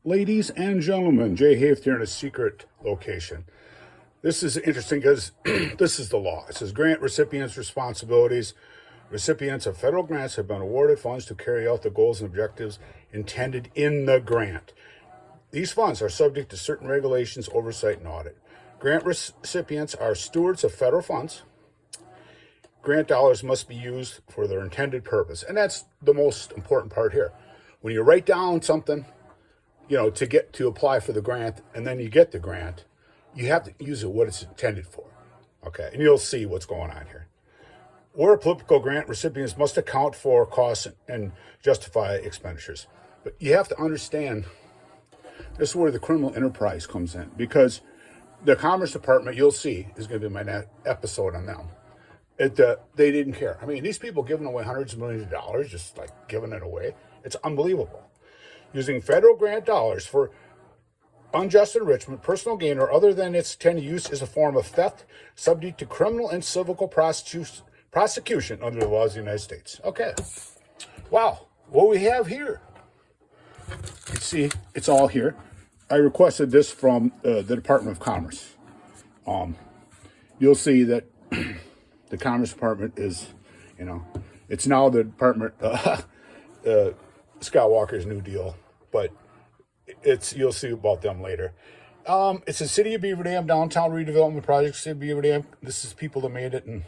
Ladies and gentlemen, Jay Haft here in a secret location. This is interesting because this is the law. It says grant recipients' responsibilities. Recipients of federal grants have been awarded funds to carry out the goals and objectives intended in the grant. These funds are subject to certain regulations, oversight, and audit. Grant recipients are stewards of federal funds. Grant dollars must be used for their intended purpose. And that's the most important part here. When you write down something, to apply for the grant, and then you get the grant, you have to use it what it's intended for. Okay, and you'll see what's going on here. Where applicable, grant recipients must account for costs and justify expenditures. But you have to understand, this is where the criminal enterprise comes in, because the Commerce Department, you'll see, is going to be my next episode on them. They didn't care. I mean, these people giving away hundreds of millions of dollars, just like giving it away. It's unbelievable. Using federal grant dollars for unjust enrichment, personal gain, or other than its intended use is a form of theft subject to criminal and civil prosecution under the laws of the United States. Okay. Wow. What we have here. You see, it's all here. I requested this from the Department of Commerce. You'll see that the Commerce Department is, it's now the Department, Scott Walker's New Deal, but you'll see about them later. It's the City of Beaver Dam Downtown Redevelopment Project, City of Beaver Dam. This is people that made it, and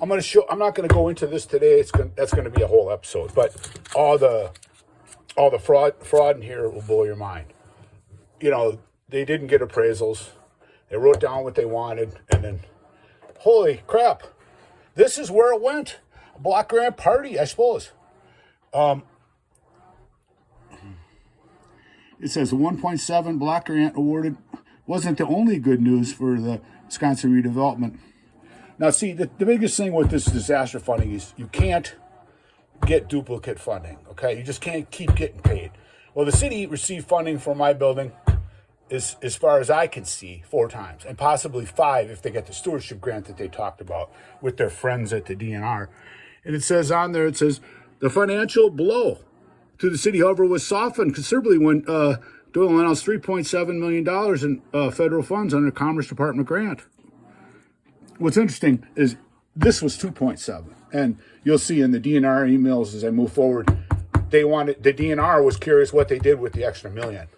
I'm not going to go into this today. That's going to be a whole episode, but all the fraud in here will blow your mind. They didn't get appraisals. They wrote down what they wanted, and then, holy crap, this is where it went. A block grant party, I suppose. It says the 1.7 block grant awarded wasn't the only good news for the Wisconsin redevelopment. Now, see, the biggest thing with this disaster funding is you can't get duplicate funding, okay? You just can't keep getting paid. Well, the city received funding for my building, as far as I can see, 4 times, and possibly 5 if they get the stewardship grant that they talked about with their friends at the DNR. And it says on there, the financial blow to the city, however, was softened considerably when Doyle announced $3.7 million in federal funds under Commerce Department grant. What's interesting is this was 2.7, and you'll see in the DNR emails as I move forward, the DNR was curious what they did with the extra $1 million.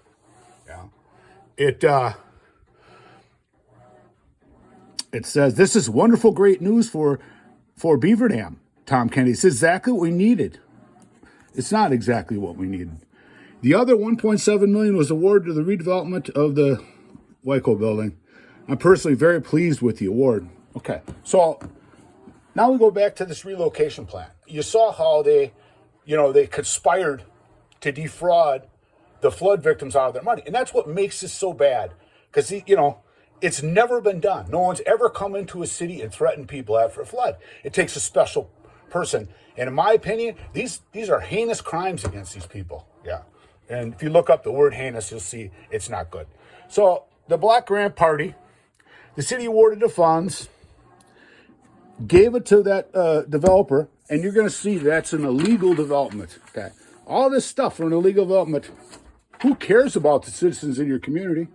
It says, this is wonderful, great news for Beaver Dam. Tom Kennedy says exactly what we needed. It's not exactly what we needed. The other $1.7 million was awarded to the redevelopment of the Wyco building. I'm personally very pleased with the award. Okay, so now we go back to this relocation plan. You saw how they conspired to defraud the flood victims out of their money. And that's what makes this so bad. Because, it's never been done. No one's ever come into a city and threatened people after a flood. It takes a special person. And in my opinion, these are heinous crimes against these people. Yeah. And if you look up the word heinous, you'll see it's not good. So the block grant party, the city awarded the funds, gave it to that developer, and you're going to see that's an illegal development. Okay. All this stuff from an illegal development. Who cares about the citizens in your community?